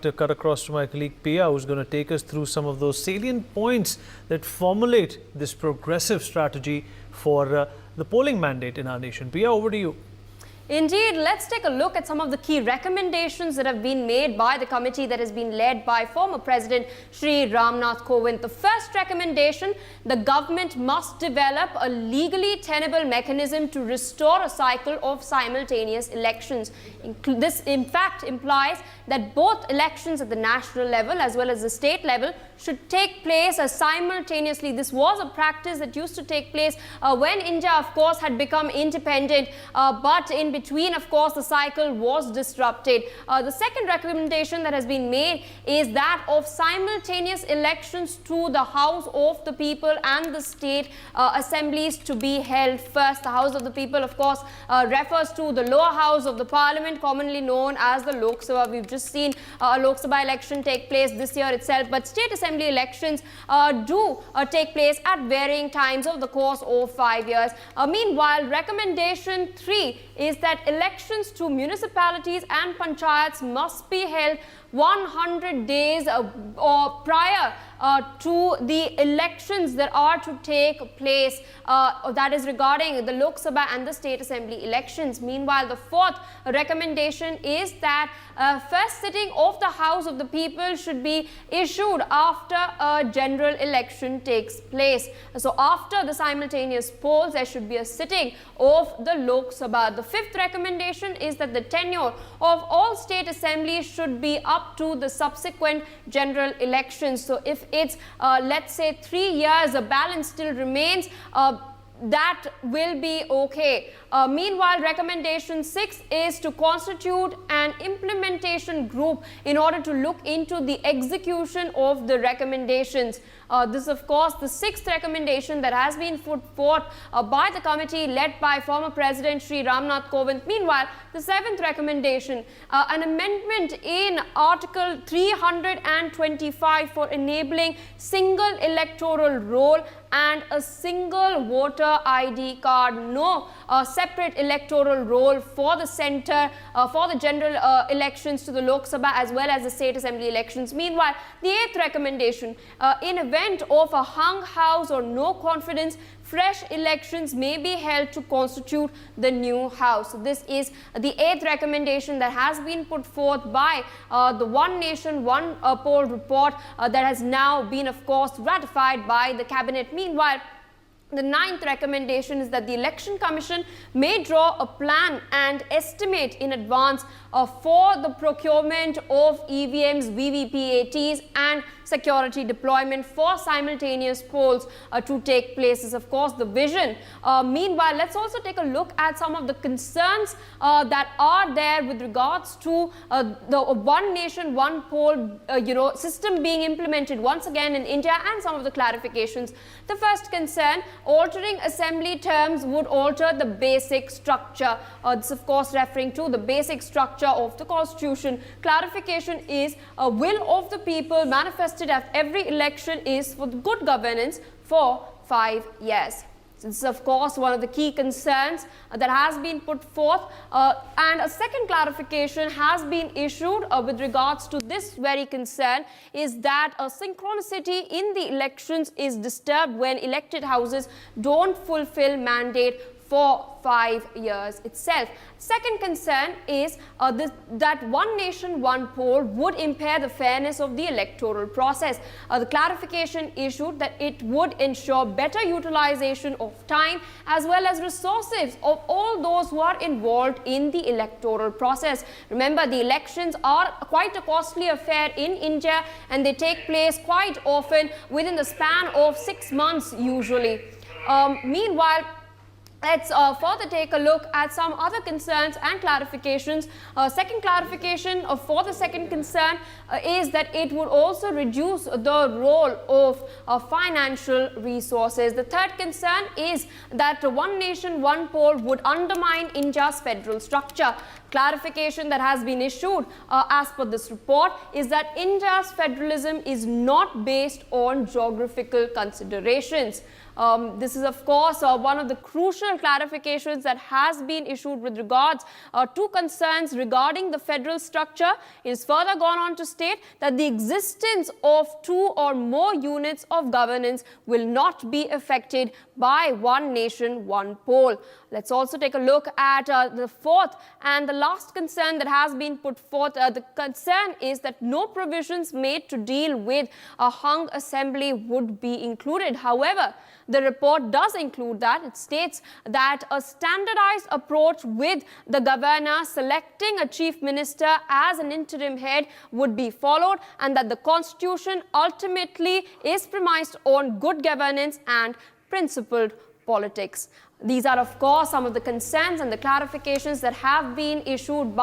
fact, cut across to my colleague Pia, who's going to take us through some of those salient points that formulate this progressive strategy for the polling mandate in our nation. Pia, over to you. Indeed, let's take a look at some of the key recommendations that have been made by the committee that has been led by former President Shri Ramnath Kovind. The first recommendation, the government must develop a legally tenable mechanism to restore a cycle of simultaneous elections. This, in fact, implies that both elections at the national level as well as the state level should take place simultaneously. This was a practice that used to take place when India, of course, had become independent, but in between, of course, the cycle was disrupted. The second recommendation that has been made is that of simultaneous elections to the House of the People and the state assemblies to be held first. The House of the People, of course, refers to the lower house of the Parliament, commonly known as the Lok Sabha. We've just seen a Lok Sabha election take place this year itself, but state assembly elections do take place at varying times over the course of 5 years. Meanwhile, recommendation 3 is that elections to municipalities and panchayats must be held 100 days or prior to the elections that are to take place, that is regarding the Lok Sabha and the state assembly elections. Meanwhile, the fourth recommendation is that first sitting of the House of the People should be issued after a general election takes place. So after the simultaneous polls, there should be a sitting of the Lok Sabha. The fifth recommendation is that the tenure of all state assemblies should be up to the subsequent general elections. So if it's let's say 3 years, a balance still remains, that will be okay. Meanwhile, recommendation 6 is to constitute an implementation group in order to look into the execution of the recommendations. This is, of course, the sixth recommendation that has been put forth by the committee led by former President Shri Ramnath Kovind. Meanwhile, the seventh recommendation, an amendment in Article 325 for enabling single electoral roll and a single voter ID card. No separate electoral roll for the centre, for the general elections to the Lok Sabha as well as the state assembly elections. Meanwhile, the eighth recommendation, in event of a hung house or no confidence, fresh elections may be held to constitute the new house. So this is the eighth recommendation that has been put forth by the One Nation, One Poll report that has now been, of course, ratified by the cabinet. Meanwhile, the ninth recommendation is that the Election Commission may draw a plan and estimate in advance for the procurement of EVMs, VVPATs and security deployment for simultaneous polls to take place. Is, of course, the vision. Meanwhile, let's also take a look at some of the concerns that are there with regards to the One Nation, One Poll system being implemented once again in India and some of the clarifications. The first concern, altering assembly terms would alter the basic structure. This, of course, referring to the basic structure of the constitution. Clarification is a will of the people manifested at every election is for the good governance for 5 years. This is, of course, one of the key concerns that has been put forth, and a second clarification has been issued with regards to this very concern, is that a synchronicity in the elections is disturbed when elected houses don't fulfill mandate for 5 years itself. Second concern is that One Nation, One Poll would impair the fairness of the electoral process. The clarification issued that it would ensure better utilization of time as well as resources of all those who are involved in the electoral process. Remember, the elections are quite a costly affair in India and they take place quite often within the span of 6 months usually. Meanwhile, let's further take a look at some other concerns and clarifications. Second clarification for the second concern is that it would also reduce the role of financial resources. The third concern is that One Nation, One Poll would undermine India's federal structure. Clarification that has been issued as per this report is that India's federalism is not based on geographical considerations. This is, of course, one of the crucial clarifications that has been issued with regards to concerns regarding the federal structure. It is further gone on to state that the existence of 2 or more units of governance will not be affected by one nation, one poll. Let's also take a look at the fourth and the last concern that has been put forth. The concern is that no provisions made to deal with a hung assembly would be included. However, the report does include that. It states that a standardized approach with the governor selecting a chief minister as an interim head would be followed, and that the constitution ultimately is premised on good governance and principled politics. These are, of course, some of the concerns and the clarifications that have been issued by